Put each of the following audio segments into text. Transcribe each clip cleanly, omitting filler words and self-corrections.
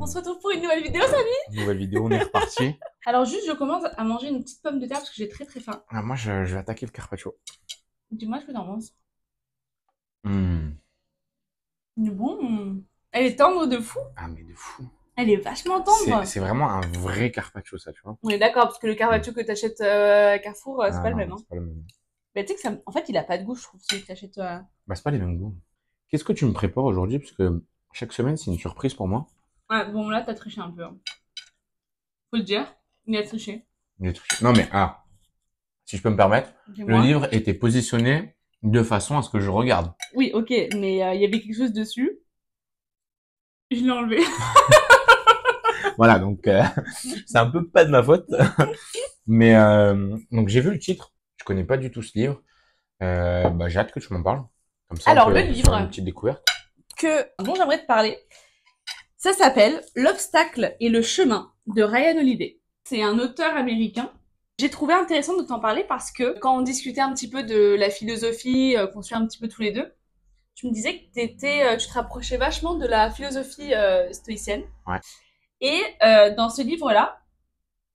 On se retrouve pour une nouvelle vidéo, salut. Nouvelle vidéo, on est reparti. Alors juste, je commence à manger une petite pomme de terre parce que j'ai très très faim. Ah, moi, je vais attaquer le carpaccio. Dis-moi ce que t'en penses. Hmm. Bon. Elle est tendre de fou. Ah, mais de fou. Elle est vachement C'est tendre. c'est vraiment un vrai carpaccio, ça, tu vois. On est d'accord, parce que le carpaccio que t'achètes à Carrefour, c'est Ah pas le même. non, Hein. c'est pas le même. Mais tu sais que ça, en fait, il a pas de goût, je trouve, celui que t'achètes. Bah, c'est pas les mêmes goûts. Qu'est-ce que tu me prépares aujourd'hui? Parce que chaque semaine, c'est une surprise pour moi. Ouais, bon, là, t'as triché un peu. Hein. Faut le dire. Il a triché. Des trucs. Non, mais, si je peux me permettre, le Dis-moi. livre était positionné de façon à ce que je regarde. Oui, ok, mais il y avait quelque chose dessus. Je l'ai enlevé. Voilà, donc, c'est un peu pas de ma faute. Mais, donc, j'ai vu le titre. Je connais pas du tout ce livre. Bah, j'ai hâte que tu m'en parles. Comme ça, Alors, le on peut se faire une livre petite découverte. dont j'aimerais te parler, ça s'appelle L'obstacle et le chemin de Ryan Holiday. C'est un auteur américain. J'ai trouvé intéressant de t'en parler parce que quand on discutait un petit peu de la philosophie, qu'on suit un petit peu tous les deux, tu me disais que tu te rapprochais vachement de la philosophie stoïcienne. Ouais. Et dans ce livre-là,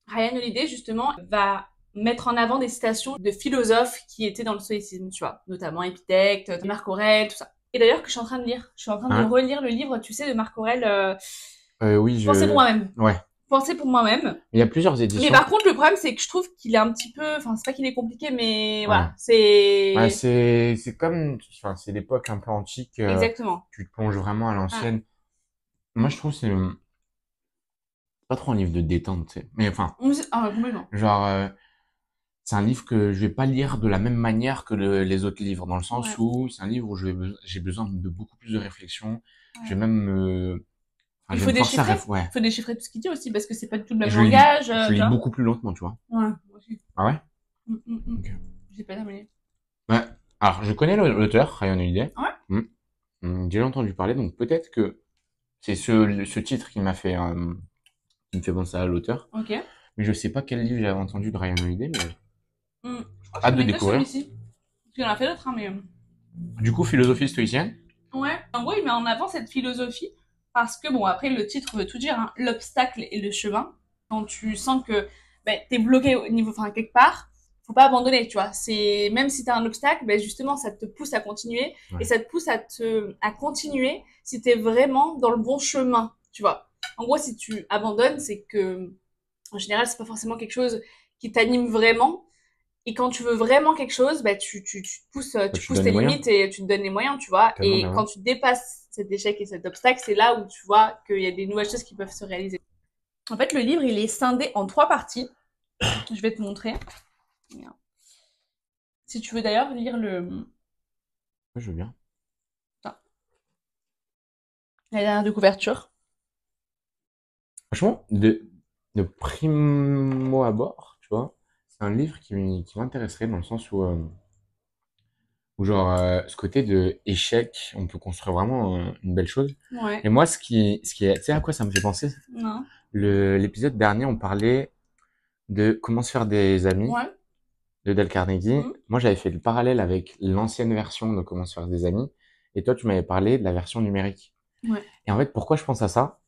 Ryan Holiday, justement, va mettre en avant des citations de philosophes qui étaient dans le stoïcisme, tu vois, notamment Épithète, Marc Aurèle, tout ça. Et d'ailleurs, que je suis en train de lire. Je suis en train de Hein? relire le livre, tu sais, de Marc Aurèle, Oui, Penser pour moi-même. ouais. Penser pour moi-même. Il y a plusieurs Mais éditions. par contre, le problème, c'est que je trouve qu'il est un petit peu... Enfin, c'est pas qu'il est compliqué, mais Ouais. voilà, Ouais, c'est... c'est comme, enfin, c'est l'époque un peu antique. Exactement. Tu te plonges vraiment à Ouais. l'ancienne. Moi, je trouve que c'est pas trop un livre de détente, tu sais. Mais enfin, Ah, complètement. genre, c'est un livre que je vais pas lire de la même manière que les autres livres, dans le sens Ouais. où c'est un livre où j'ai besoin de beaucoup plus de réflexion. Je Ouais. vais même enfin, Il je vais faut me forcer à déchiffrer. ouais. Il faut déchiffrer tout ce qu'il dit aussi, parce que c'est pas du tout le Et même langage, je tu lis vois. beaucoup plus lentement, tu vois. Ouais, moi aussi. Ah ouais? Mm. Ok. J'ai pas terminé. Ouais. Alors, je connais l'auteur, Ryan Holiday. Ouais. Hmm. J'ai entendu parler, donc peut-être que c'est ce titre qui me fait penser à l'auteur. Ok. Mais je sais pas quel livre j'avais entendu de Ryan Holiday, mais Je crois que je hâte de connais que découvrir. celui-ci. Parce qu'il en a fait d'autres, hein, mais... Du coup, philosophie stoïcienne. Ouais. En gros, il met en avant cette philosophie parce que, bon, après, le titre veut tout dire, hein, l'obstacle et le chemin. Quand tu sens que ben, t'es bloqué au niveau, enfin, quelque part, faut pas abandonner, tu vois. C'est, même si t'as un obstacle, ben, justement, ça te pousse à continuer et Ouais. ça te pousse à continuer si t'es vraiment dans le bon chemin, tu vois. En gros, si tu abandonnes, c'est que, en général, c'est pas forcément quelque chose qui t'anime vraiment. Et quand tu veux vraiment quelque chose, bah, Bah, tu tu te pousses donnes tes les moyens. limites et tu te donnes les moyens, tu vois. Tellement, Et quand tellement. tu dépasses cet échec et cet obstacle, c'est là où tu vois qu'il y a des nouvelles choses qui peuvent se réaliser. En fait, le livre, il est scindé en 3 parties. Je vais te montrer. Si tu veux d'ailleurs lire Ouais, je veux bien. la dernière de couverture. Franchement, de primo abord, tu vois, c'est un livre qui m'intéresserait dans le sens où genre, ce côté de échec, on peut construire vraiment une belle chose. Ouais. Et moi, ce qui est, tu sais à quoi ça me fait penser? Non. L'épisode dernier, on parlait de comment se faire des amis Ouais. de Dale Carnegie. Mmh. Moi, j'avais fait le parallèle avec l'ancienne version de comment se faire des amis. Et toi, tu m'avais parlé de la version numérique. Ouais. Et en fait, pourquoi je pense à ça?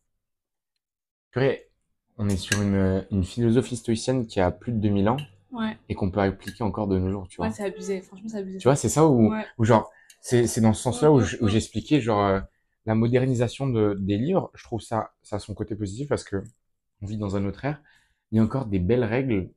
Purée, on est sur une philosophie stoïcienne qui a plus de 2000 ans Ouais. et qu'on peut appliquer encore de nos jours, tu Ouais, vois. c'est abusé. Franchement, c'est abusé. Tu vois, c'est ça Ouais. où genre, c'est dans ce sens-là où Mmh. j'expliquais, genre, la modernisation des livres, je trouve ça a son côté positif parce que on vit dans un autre ère. Il y a encore des belles règles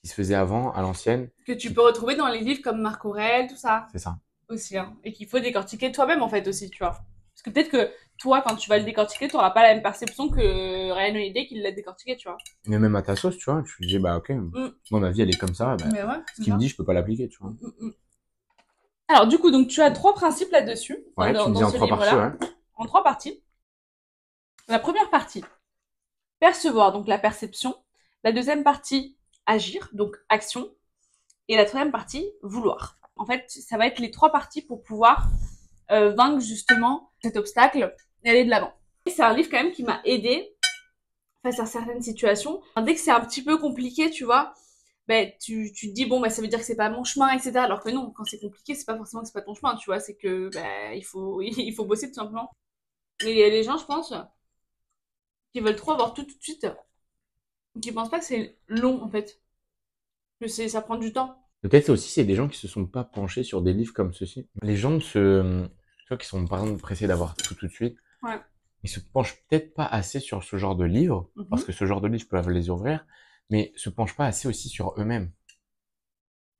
qui se faisaient avant, à l'ancienne. Que tu Qui, peux retrouver dans les livres comme Marc Aurèle, tout ça. c'est ça. Aussi, hein. Et qu'il faut décortiquer toi-même, en fait, aussi, tu vois. Parce que peut-être que toi, quand tu vas le décortiquer, tu n'auras pas la même perception que Ryan Holiday qui l'a décortiqué, tu vois. Mais même à ta sauce, tu vois, tu dis, bah, ok, Mm. moi, ma vie, elle est comme ça, bah, Mais ouais, ce c'est qu'il me ça. dit, je peux pas l'appliquer, tu vois. Mm. Alors, du coup, donc, tu as 3 principes là-dessus, enfin, Ouais, tu me dis dans en ce 3 parties, livre-là, ouais. en 3 parties. La première partie, percevoir, donc la perception. La deuxième partie, agir, donc action. Et la troisième partie, vouloir. En fait, ça va être les 3 parties pour pouvoir vaincre justement cet obstacle et aller de l'avant. C'est un livre quand même qui m'a aidé face à certaines situations. Dès que c'est un petit peu compliqué, tu vois, ben, tu te dis, bon, bah, ça veut dire que c'est pas mon chemin, etc. Alors que non, quand c'est compliqué, c'est pas forcément que c'est pas ton chemin, tu vois, c'est que, ben, il faut bosser tout simplement. Mais les gens, je pense, qui veulent trop avoir tout tout de suite, qui pensent pas que c'est long en fait, que ça prend du temps. Peut-être aussi, c'est des gens qui se sont pas penchés sur des livres comme ceci. Les gens tu vois, qui sont par exemple pressés d'avoir tout de suite, Ouais. ils se penchent peut-être pas assez sur ce genre de livre, parce Mhm. que ce genre de livre peuvent les ouvrir, mais se penchent pas assez aussi sur eux-mêmes.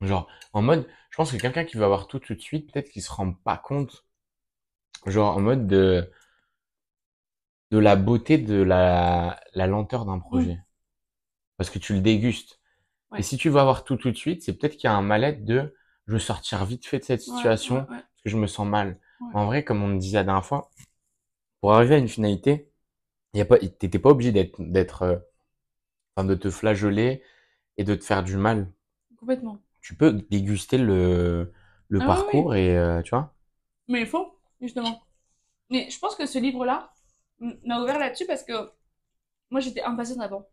Genre, en mode, je pense que quelqu'un qui veut avoir tout de suite, peut-être qu'il se rend pas compte, genre en mode de la beauté de la lenteur d'un Mm. projet. Parce que tu le dégustes. Et Ouais. si tu veux avoir tout de suite, c'est peut-être qu'il y a un mal-être de je veux sortir vite fait de cette Ouais, ouais, situation ouais, parce que je me sens mal. ouais. En vrai, comme on me disait la dernière fois, pour arriver à une finalité, t'étais pas obligé enfin, de te flageoler et de te faire du mal. Complètement. Tu peux déguster le Ah oui, oui. parcours et tu vois. Mais il faut, justement. Mais je pense que ce livre-là m'a ouvert là-dessus parce que moi j'étais impatiente avant.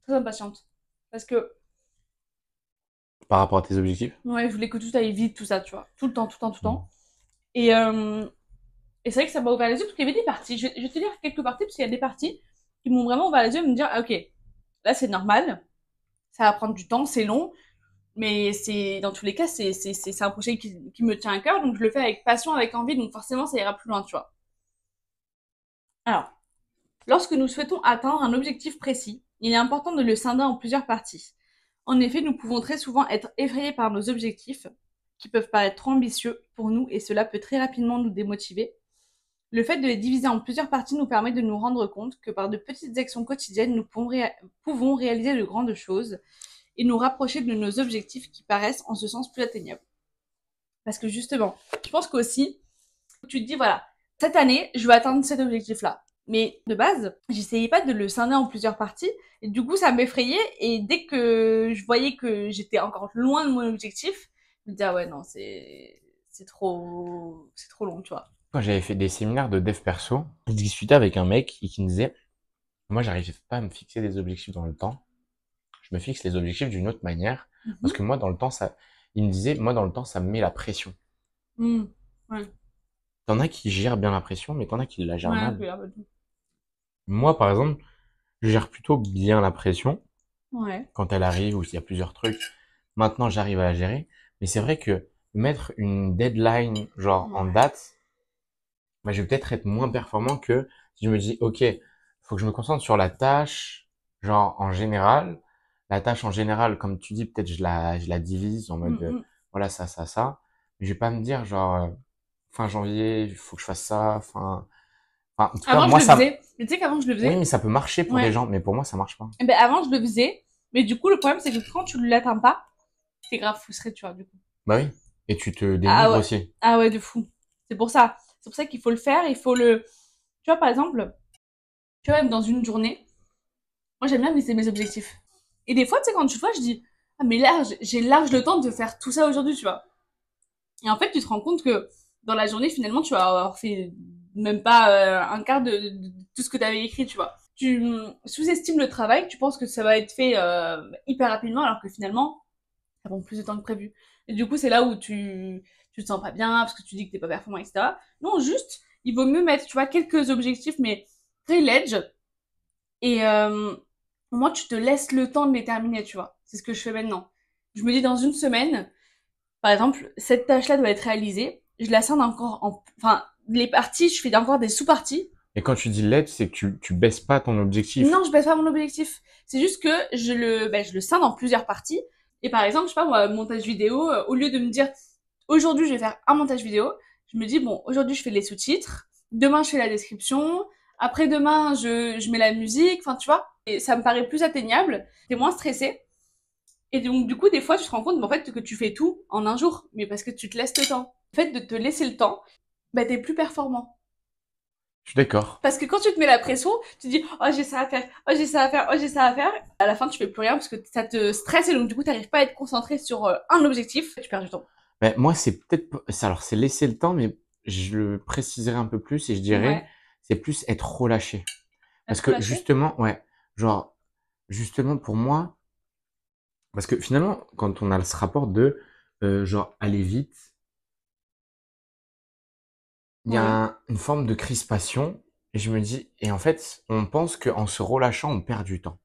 Très impatiente. Parce que, Par rapport à tes objectifs. ouais, je voulais que tout aille vite, tout ça, tu vois. Tout le temps, tout le temps, tout le Mm. temps. Et, euh, et c'est vrai que ça m'a ouvert les yeux parce qu'il y avait des parties. Je vais te lire quelques parties parce qu'il y a des parties qui m'ont vraiment ouvert les yeux et me dire, ah, ok, là c'est normal, ça va prendre du temps, c'est long, mais c'est dans tous les cas, c'est un projet qui me tient à cœur, donc je le fais avec passion, avec envie, donc forcément ça ira plus loin, tu vois. Alors, lorsque nous souhaitons atteindre un objectif précis, il est important de le scinder en plusieurs parties. En effet, nous pouvons très souvent être effrayés par nos objectifs, qui peuvent paraître trop ambitieux pour nous, et cela peut très rapidement nous démotiver. Le fait de les diviser en plusieurs parties nous permet de nous rendre compte que par de petites actions quotidiennes, nous pouvons réaliser de grandes choses et nous rapprocher de nos objectifs qui paraissent en ce sens plus atteignables. Parce que justement, je pense qu'aussi, tu te dis, voilà, cette année, je vais atteindre cet objectif-là. Mais de base, j'essayais pas de le scinder en plusieurs parties. Et du coup, ça m'effrayait. Et dès que je voyais que j'étais encore loin de mon objectif, je me disais, ah ouais, non, c'est trop long, tu vois. Quand j'avais fait des séminaires de dev perso, je discutais avec un mec qui me disait, moi, j'arrive pas à me fixer des objectifs dans le temps. Je me fixe les objectifs d'une autre manière. Parce Mhm. que moi, dans le temps, il me disait, moi, dans le temps, ça me met la pression. Mm. Ouais, T'en as qui gèrent bien la pression, mais t'en as qui la gèrent ouais, mal. un peu. Moi, par exemple, je gère plutôt bien la pression Ouais. quand elle arrive ou s'il y a plusieurs trucs. Maintenant, j'arrive à la gérer. Mais c'est vrai que mettre une deadline, genre en Ouais. date, bah, je vais peut-être être moins performant que si je me dis, OK, faut que je me concentre sur la tâche, genre en général. La tâche en général, comme tu dis, peut-être je la divise en mode, Mm, mm. voilà, ça. Mais je vais pas me dire, genre, fin janvier, il faut que je fasse ça, enfin, en tout cas, Avant, je moi, le faisais. Mais tu sais qu'avant, je le oui, faisais. mais ça peut marcher pour des Ouais. gens, mais pour moi, ça marche pas. Eh ben, avant, je le faisais. Mais du coup, le problème, c'est que quand tu ne l'atteins pas, t'es grave frustré, tu vois, du coup. Bah oui. Et tu te Ah dénigres ouais. aussi. Ah ouais, de fou. C'est pour ça. C'est pour ça qu'il faut le faire. Il faut le. Tu vois, par exemple, tu vois, même dans une journée, moi, j'aime bien viser mes objectifs. Et des fois, tu sais, quand tu vois, je dis, ah, mais là, j'ai large le temps de faire tout ça aujourd'hui, tu vois. Et en fait, tu te rends compte que dans la journée, finalement, tu vas avoir fait même pas un quart de tout ce que tu avais écrit, tu vois. Tu sous-estimes le travail, tu penses que ça va être fait hyper rapidement, alors que finalement, ça prend plus de temps que prévu. Et du coup, c'est là où tu te sens pas bien, parce que tu dis que t'es pas performant, etc. Non, juste, il vaut mieux mettre, tu vois, quelques objectifs, mais très ledge, et au moins, tu te laisses le temps de les terminer, tu vois. C'est ce que je fais maintenant. Je me dis, dans une semaine, par exemple, cette tâche-là doit être réalisée. Je la scinde encore en... Enfin, les parties, je fais encore des sous-parties. Et quand tu dis l'aide, c'est que tu baisses pas ton objectif. Non, je baisse pas mon objectif. C'est juste que je le scinde en plusieurs parties. Et par exemple, je sais pas, moi, montage vidéo, au lieu de me dire, aujourd'hui, je vais faire un montage vidéo, je me dis, bon, aujourd'hui, je fais les sous-titres. Demain, je fais la description. Après-demain, je mets la musique. Enfin, tu vois. Et ça me paraît plus atteignable. T'es moins stressé. Et donc, du coup, des fois, tu te rends compte, en fait, que tu fais tout en un jour, mais parce que tu te laisses le temps. Le fait de te laisser le temps, bah, t'es plus performant. Je suis d'accord. Parce que quand tu te mets la pression, tu dis, oh, j'ai ça à faire, oh, j'ai ça à faire, oh, j'ai ça à faire. À la fin, tu fais plus rien parce que ça te stresse et donc, du coup, t'arrives pas à être concentré sur un objectif. Tu perds du temps. Mais moi, c'est peut-être, alors c'est laisser le temps, mais je le préciserai un peu plus et je dirais, Ouais. c'est plus être relâché. Parce Être que relâché. justement, ouais, genre, justement pour moi, parce que finalement, quand on a ce rapport de, genre, aller vite, il y a Ouais. une forme de crispation Et je me dis, et en fait, on pense qu'en se relâchant, on perd du temps.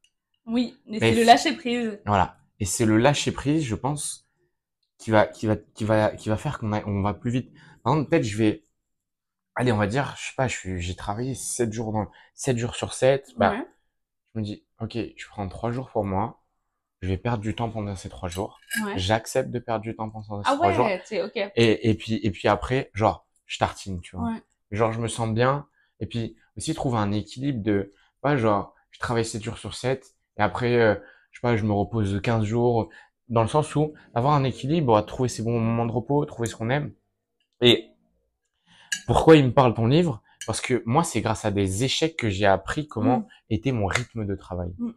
Oui, mais Mais c'est le lâcher prise. voilà. Et c'est le lâcher prise, je pense, qui va faire on va plus vite. Par exemple, peut-être je vais, allez, on va dire, je sais pas, j'ai travaillé 7 jours sur 7. Bah, Ouais, je me dis, ok, je prends 3 jours pour moi. Je vais perdre du temps pendant ces 3 jours. ouais. J'accepte de perdre du temps pendant ces Ah 3 jours. ouais, c'est ok. Et puis après, genre, je tartine, tu vois. Ouais. Genre, je me sens bien. Et puis aussi trouver un équilibre de, pas genre, je travaille 7 jours sur 7 et après, je sais pas, je me repose 15 jours. Dans le sens où avoir un équilibre, trouver ses bons moments de repos, trouver ce qu'on aime. Et pourquoi il me parle ton livre? Parce que moi, c'est grâce à des échecs que j'ai appris Mm, comment était mon rythme de travail. mm.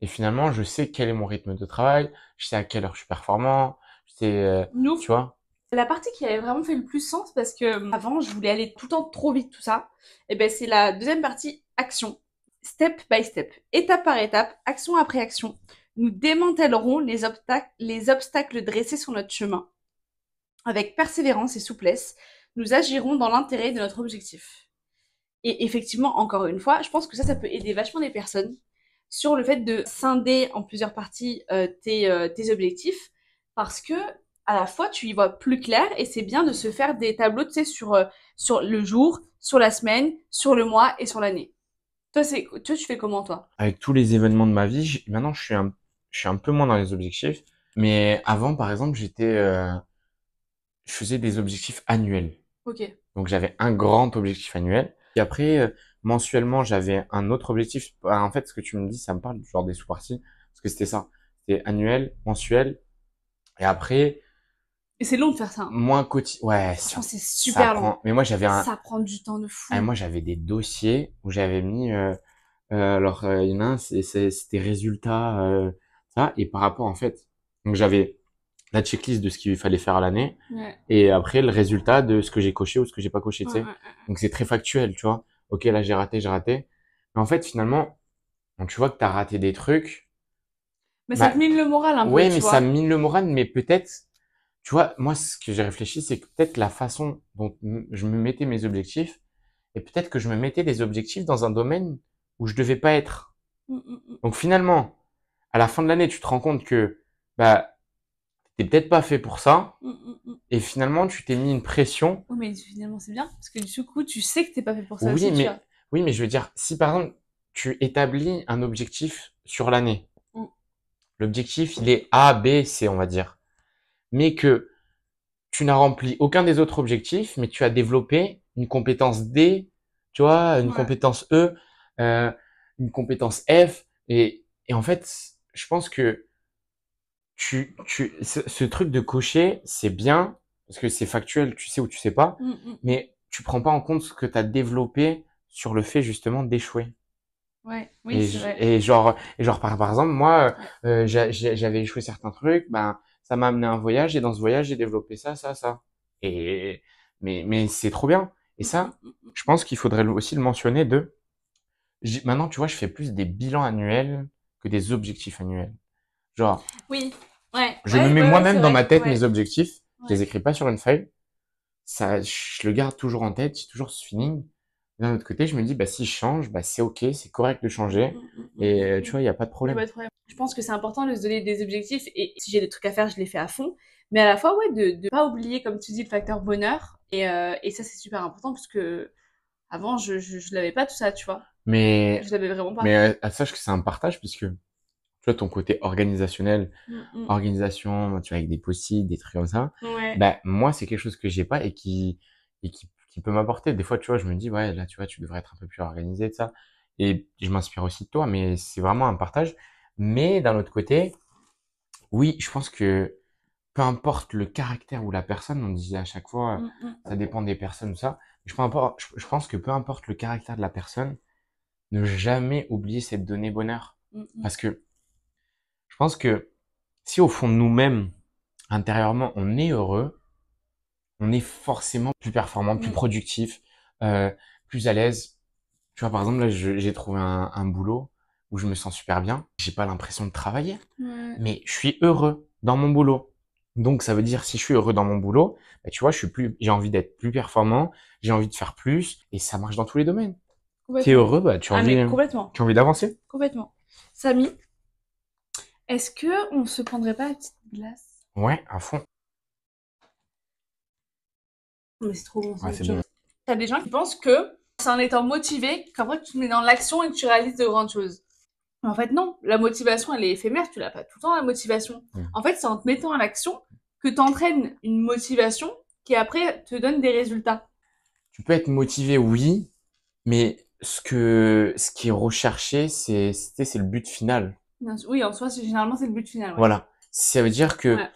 Et finalement, je sais quel est mon rythme de travail, je sais à quelle heure je suis performant, je sais, Nous, tu vois. la partie qui avait vraiment fait le plus sens parce que avant je voulais aller tout le temps trop vite tout ça, et ben c'est la deuxième partie action. Step by step, étape par étape, action après action. Nous démantèlerons les obstacles dressés sur notre chemin. Avec persévérance et souplesse, nous agirons dans l'intérêt de notre objectif. Et effectivement, encore une fois, je pense que ça peut aider vachement les personnes sur le fait de scinder en plusieurs parties tes objectifs, parce que à la fois tu y vois plus clair et c'est bien de se faire des tableaux, tu sais, sur le jour, sur la semaine, sur le mois et sur l'année. Toi, tu fais comment toi? Avec tous les événements de ma vie, maintenant je suis un peu moins dans les objectifs. Mais avant, par exemple, je faisais des objectifs annuels. Ok. Donc j'avais un grand objectif annuel. Et après, mensuellement, j'avais un autre objectif. Bah, en fait, ce que tu me dis, ça me parle du genre des sous-parties. Parce que c'était ça. C'était annuel, mensuel. Et après, Et c'est long de faire ça, hein. moins quotidien. Ouais, Franchement, c'est ça super long. prend. Mais moi, Ça prend du temps de fou. moi, j'avais des dossiers où j'avais mis, alors, il y en a un, c'était résultats, ça, et par rapport, en fait, donc j'avais la checklist de ce qu'il fallait faire à l'année, Ouais. et après, le résultat de ce que j'ai coché ou ce que j'ai pas coché, tu Ouais, sais. ouais. Donc, c'est très factuel, tu vois. Ok, là, j'ai raté, j'ai raté. Mais en fait, finalement, quand tu vois que t'as raté des trucs, Mais ça te bah, mine le moral un peu, ouais, tu mais ça vois. mine le moral, mais peut-être, tu vois, moi, ce que j'ai réfléchi, c'est que peut-être la façon dont je me mettais mes objectifs, et peut-être que je me mettais des objectifs dans un domaine où je devais pas être. Mm, mm, mm. Donc finalement, à la fin de l'année, tu te rends compte que bah t'es peut-être pas fait pour ça, Mm, mm, mm. et finalement tu t'es mis une pression. Oh, mais finalement, c'est bien, parce que du coup, tu sais que t'es pas fait pour ça Oui, aussi, tu vois. mais je veux dire, si par exemple tu établis un objectif sur l'année, Mm. l'objectif il est A, B, C, on va dire, mais que tu n'as rempli aucun des autres objectifs, mais tu as développé une compétence D, tu vois, une Ouais. compétence E, euh, une compétence F, et en fait, je pense que ce truc de cocher, c'est bien, parce que c'est factuel, tu sais ou tu sais pas, Mm, mm, mm. mais tu prends pas en compte ce que tu as développé sur le fait justement d'échouer. Ouais, oui, c'est vrai. Et genre par exemple, moi, Ouais. j'avais échoué certains trucs, ben, ça m'a amené à un voyage, et dans ce voyage, j'ai développé ça, ça, ça. Et, mais c'est trop bien. Et Mm, mm, ça, mm, mm. je pense qu'il faudrait aussi le mentionner maintenant, tu vois, je fais plus des bilans annuels que des objectifs annuels. Genre, Oui, ouais, je me ouais, mets ouais, ouais, c'est moi-même dans ma vrai. tête mes Ouais, objectifs. Je les ouais. écris pas sur une feuille. Ça, je le garde toujours en tête. J'ai toujours ce feeling. D'un autre côté, je me dis, bah, si je change, bah, c'est ok, c'est correct de Mm, changer. mm, mm, mm, Et, mm, tu mm. vois, il n'y a pas de Y a problème. pas de problème. Je pense que c'est important de se donner des objectifs et si j'ai des trucs à faire, je les fais à fond. Mais à la fois, ouais, de pas oublier, comme tu dis, le facteur bonheur. Et ça, c'est super important parce que avant, je l'avais pas tout ça, tu vois. Mais, Je l'avais vraiment pas. sache que c'est un partage puisque, tu vois, ton côté organisationnel, Mm, mm. organisation, tu vois, avec des post-it, des trucs comme ça, Ouais. bah, moi, c'est quelque chose que j'ai pas qui peut m'apporter. Des fois, tu vois, je me dis, ouais, là, tu vois, tu devrais être un peu plus organisé de ça. Et je m'inspire aussi de toi, mais c'est vraiment un partage. Mais d'un autre côté, oui, je pense que peu importe le caractère ou la personne, on dit à chaque fois, Mm, mm. ça dépend des personnes ou ça. Je pense que peu importe le caractère de la personne, ne jamais oublier cette donnée bonheur. Mm, mm. Parce que je pense que si au fond de nous-mêmes, intérieurement, on est heureux, on est forcément plus performant, plus Mm. productif, euh, plus à l'aise. Tu vois, par exemple, là, j'ai trouvé un boulot où je me sens super bien. J'ai pas l'impression de travailler, Ouais. mais je suis heureux dans mon boulot. Donc, ça veut dire, si je suis heureux dans mon boulot, bah, tu vois, j'ai envie d'être plus performant, j'ai envie de faire plus, et ça marche dans tous les domaines. T'es Complètement. heureux, bah, Ah, mais complètement. tu as envie d'avancer. Complètement. Samy, est-ce que on se prendrait pas la petite glace? Ouais, à fond. Mais c'est trop bon, Ouais, ça. c'est bon. T'as des gens qui pensent que c'est en étant motivé qu'après tu te mets dans l'action et que tu réalises de grandes choses. Mais en fait, non. La motivation, elle est éphémère. Tu l'as pas tout le temps, la motivation. En fait, c'est en te mettant à l'action que t'entraînes une motivation qui après te donne des résultats. Tu peux être motivé, oui, mais ce qui est recherché, c'est le but final. Oui, en soi, généralement, c'est le but final. Ouais. Voilà. Ça veut dire que Ouais.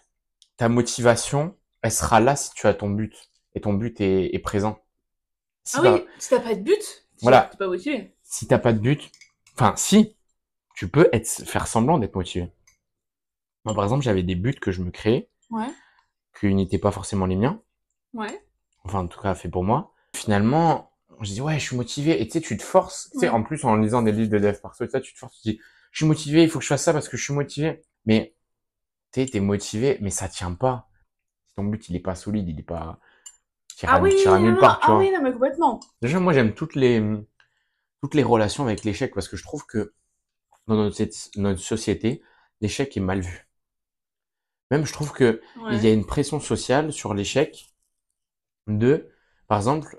ta motivation, elle sera là si tu as ton but. Et ton but est présent. Si Ah t'as- oui, si t'as pas de but, Voilà. t'es pas motivé. Si t'as pas de but, enfin, si, tu peux faire semblant d'être motivé. Moi, par exemple, j'avais des buts que je me créais, Ouais, qui n'étaient pas forcément les miens. ouais. Enfin, en tout cas, fait pour moi. Finalement, je dis, ouais, je suis motivé. Et tu sais, tu te forces. Tu sais, Ouais. en plus, en lisant des livres de dev perso, tu te forces, tu te dis, je suis motivé, il faut que je fasse ça parce que je suis motivé. Mais, tu sais, t'es motivé, mais ça tient pas. Si ton but, il est pas solide, il est pas, Ah oui, t'iras non, nulle non, part, tu ah oui, vois. non, mais complètement. Déjà, moi, j'aime toutes les relations avec l'échec parce que je trouve que dans notre société, l'échec est mal vu. Même, je trouve que il y a Ouais. une pression sociale sur l'échec de, par exemple,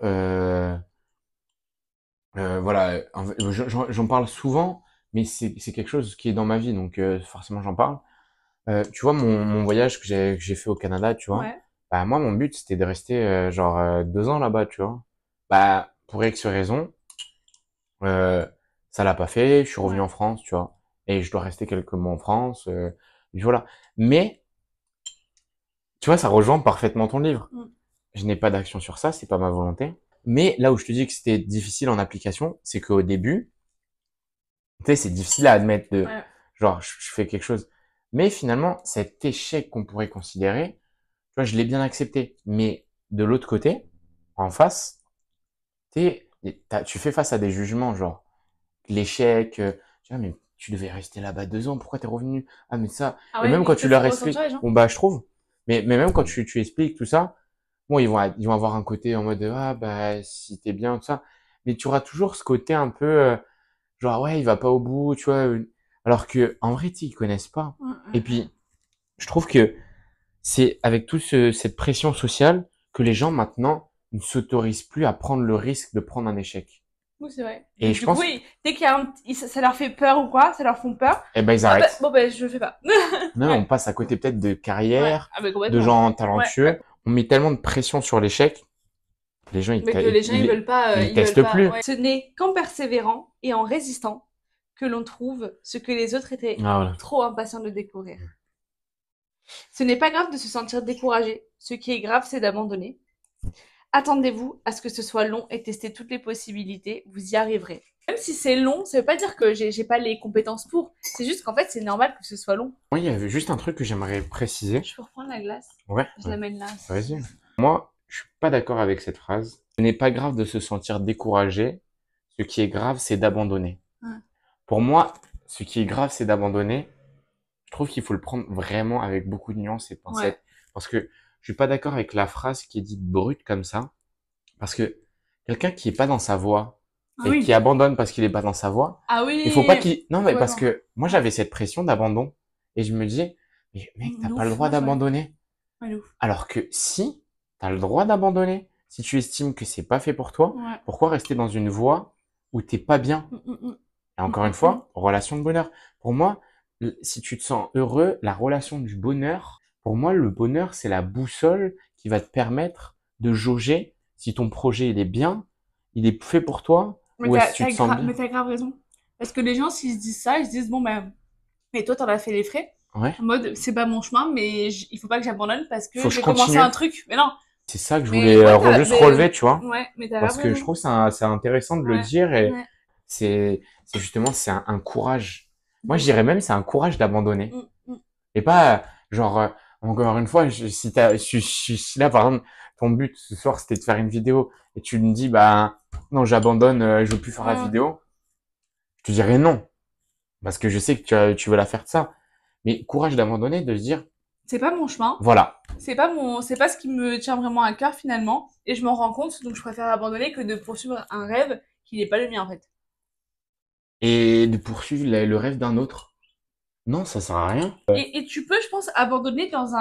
voilà, j'en parle souvent, mais c'est quelque chose qui est dans ma vie, donc forcément j'en parle. Tu vois mon voyage que j'ai fait au Canada, tu vois. Ouais. Bah moi mon but c'était de rester genre 2 ans là-bas, tu vois. Bah pour X raison, euh, ça l'a pas fait. Je suis revenu Ouais. en France, tu vois, et je dois rester quelques mois en France. Puis voilà. Mais tu vois, ça rejoint parfaitement ton livre. Mm. Je n'ai pas d'action sur ça, c'est pas ma volonté. Mais là où je te dis que c'était difficile en application, c'est qu'au début, tu sais, c'est difficile à admettre de, Ouais. genre, je fais quelque chose. Mais finalement, cet échec qu'on pourrait considérer, tu vois, je l'ai bien accepté. Mais de l'autre côté, en face, tu fais face à des jugements, genre, l'échec, tu vois, mais tu devais rester là-bas 2 ans, pourquoi t'es revenu? Ah, mais ça. Ah Et ouais, même quand ils te tu leur font ressentir expliques, les gens. bon, bah, je trouve. Mais même quand tu expliques tout ça, bon, ils vont avoir un côté en mode, ah, bah, si t'es bien, tout ça. Mais tu auras toujours ce côté un peu, genre, ouais, il va pas au bout, tu vois. Alors que, en vrai, tu sais, ils connaissent pas. Ouais, Et ouais. puis, je trouve que c'est avec cette pression sociale que les gens maintenant ne s'autorisent plus à prendre le risque de prendre un échec. Oui, c'est vrai. Et je Du coup, pense, dès qu'il y a ça leur fait peur ou quoi, ça leur font peur. eh ben, ils Ah bah, arrêtent. bon bah, je le fais pas. Non, on Ouais, passe à côté peut-être de ouais. carrière, Ah bah, de complètement. gens Ouais. talentueux. On met tellement de pression sur l'échec, les gens, Mais que les gens, ils ils veulent testent pas. plus. Ouais. Ce n'est qu'en persévérant et en résistant que l'on trouve ce que les autres étaient Ah, voilà. trop impatients de découvrir. Ce n'est pas grave de se sentir découragé. Ce qui est grave, c'est d'abandonner. Attendez-vous à ce que ce soit long et testez toutes les possibilités. Vous y arriverez. Même si c'est long, ça veut pas dire que j'ai pas les compétences pour. C'est juste qu'en fait, c'est normal que ce soit long. Moi, il y avait juste un truc que j'aimerais préciser. Je peux reprendre la glace? Ouais. Je l'amène là. Vas-y. Moi, je suis pas d'accord avec cette phrase. Ce n'est pas grave de se sentir découragé. Ce qui est grave, c'est d'abandonner. Ouais. Pour moi, ce qui est grave, c'est d'abandonner. Je trouve qu'il faut le prendre vraiment avec beaucoup de nuances et de pincettes. Ouais. Parce que je suis pas d'accord avec la phrase qui est dite brute comme ça. Parce que quelqu'un qui est pas dans sa voie Ah et qui oui. abandonne parce qu'il est pas dans sa voie, Ah il faut pas oui. qu'il, non, mais parce Complètement. que moi, j'avais cette pression d'abandon et je me disais, mais mec, t'as De pas le ouf. droit Moi, je, ouais. d'abandonner. Ouais, de ouf. Alors que si, tu as le droit d'abandonner. Si tu estimes que c'est pas fait pour toi, Ouais. pourquoi rester dans une voie où t'es pas bien? Mm, mm, mm. Et encore une Mm, mm, mm. fois, relation de bonheur. Pour moi, si tu te sens heureux, la relation du bonheur, pour moi, le bonheur, c'est la boussole qui va te permettre de jauger si ton projet, il est bien, il est fait pour toi, Mais ou est-ce que tu te sens mais bien. t'as grave raison. Parce que les gens, s'ils se disent ça, ils se disent, bon, ben, mais toi, t'en as fait les frais. Ouais. En mode, c'est pas mon chemin, mais il faut pas que j'abandonne parce Faut que que je j'ai commencé continue. un truc. Mais non. C'est ça que je Mais voulais ouais, juste relever, tu vois. ouais, mais t'as Parce grave que je raison. trouve que c'est intéressant de le Ouais, dire et ouais. c'est justement, c'est un courage. Moi, je De dirais même, c'est un courage d'abandonner. ouf. Mm, mm. Et pas, genre, encore une fois, si là, par exemple, ton but ce soir, c'était de faire une vidéo et tu me dis, bah, non, j'abandonne, je veux plus faire la Ouais. vidéo, je te dirais non. Parce que je sais que tu veux la faire de ça. Mais courage d'abandonner, de se dire, C'est pas mon chemin. voilà. C'est pas ce qui me tient vraiment à cœur finalement. Et je m'en rends compte, donc je préfère abandonner que de poursuivre un rêve qui n'est pas le mien en fait. et de poursuivre le rêve d'un autre. Non, ça sert à rien. Et tu peux, je pense, abandonner dans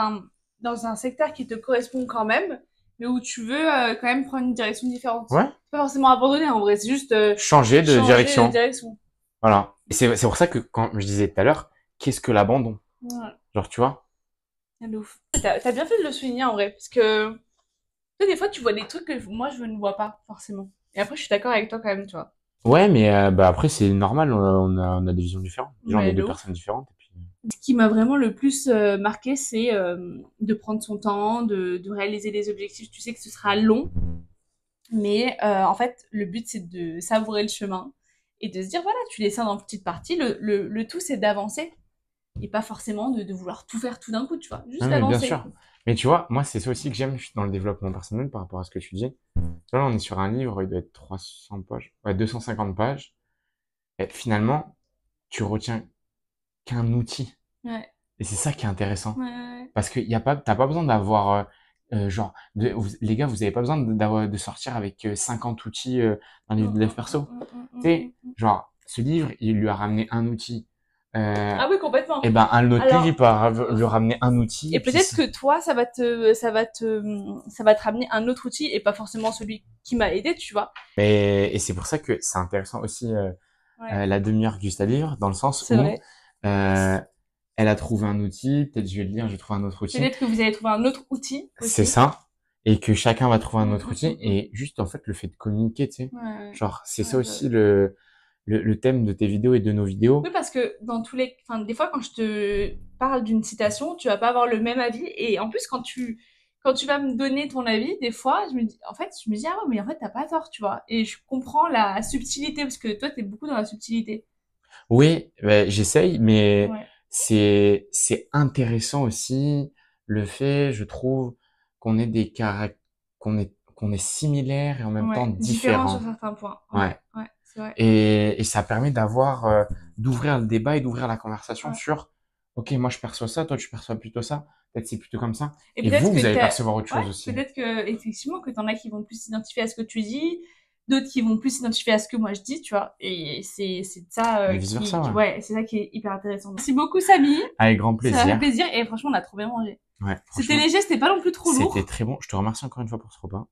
un secteur qui te correspond quand même, mais où tu veux quand même prendre une direction différente. Ouais, C'est pas forcément abandonner en vrai, c'est juste changer de changer de direction. direction. Voilà. Et c'est pour ça que quand je disais tout à l'heure, qu'est-ce que l'abandon? Ouais, Genre, tu vois? c'est de ouf. T'as bien fait de le souligner en vrai, parce que tu sais, des fois tu vois des trucs que moi je ne vois pas forcément. Et après je suis d'accord avec toi quand même, tu vois. Ouais, mais bah après, c'est normal, on a des visions différentes. Déjà, on est Ouais, deux de ouf. personnes différentes. Et puis... Ce qui m'a vraiment le plus marqué, c'est de prendre son temps, de réaliser les objectifs. Tu sais que ce sera long, mais en fait, le but, c'est de savourer le chemin et de se dire, voilà, tu les scènes en petites parties. Le tout, c'est d'avancer et pas forcément de vouloir tout faire tout d'un coup, tu vois. Non, Juste mais bien d'avancer. sûr. Mais tu vois, moi, c'est ça aussi que j'aime dans le développement personnel par rapport à ce que tu dis. Tu vois, là, on est sur un livre, il doit être 300 pages, ouais, 250 pages. Et finalement, tu retiens qu'un outil. Ouais, Et c'est ça qui est intéressant. ouais, ouais. Parce que y a pas, t'as pas besoin d'avoir, genre, les gars, vous avez pas besoin de sortir avec 50 outils dans les livres de dev perso. Tu sais, genre, ce livre, il lui a ramené un outil. Ah oui, complètement. Et ben, un autre livre, il Alors, peut lui ramener un outil. et Et puis, peut-être que toi, ça va te ramener un autre outil et pas forcément celui qui m'a aidé, tu vois. et c'est pour ça que c'est intéressant aussi Ouais, la demi-heure du livre, dans le sens c'est où vrai. euh, elle a trouvé un outil, peut-être je vais le lire, je vais trouver un autre outil. Peut-être que vous allez trouver un autre outil C'est aussi. ça. Et que chacun va trouver un autre outil. Mm. Et juste, en fait, le fait de communiquer, tu sais. Ouais, Genre, c'est ça ouais, aussi le thème de tes vidéos et de nos vidéos. oui, parce que dans tous les, enfin, des fois, quand je te parle d'une citation, tu vas pas avoir le même avis. Et en plus, quand tu vas me donner ton avis, des fois, je me dis, ah ouais, mais en fait, t'as pas tort, tu vois. Et je comprends la subtilité, parce que toi, t'es beaucoup dans la subtilité. Oui, ben, j'essaye, mais Ouais. c'est intéressant aussi le fait, je trouve, qu'on ait des qu'on est similaires et en même temps Ouais. Différent sur différents. certains points. Ouais. Ouais. Ouais. C'est vrai. Et ça permet d'ouvrir le débat et d'ouvrir la conversation Ouais. sur, ok, moi je perçois ça, toi tu perçois plutôt ça, peut-être c'est plutôt comme ça. Et Et peut-être vous, que vous allez t'as, percevoir autre ouais, chose aussi. peut-être que, effectivement, que t'en as qui vont plus s'identifier à ce que tu dis, d'autres qui vont plus s'identifier à ce que moi je dis, tu vois. Et c'est ça Et vice versa, ouais. ouais, c'est ça qui est hyper intéressant. Merci beaucoup, Samy. Avec grand Ça m'a fait plaisir. plaisir et franchement, on a trop bien mangé. Ouais, C'était franchement, léger, c'était pas non plus trop c'était lourd. très bon. Je te remercie encore une fois pour ce repas.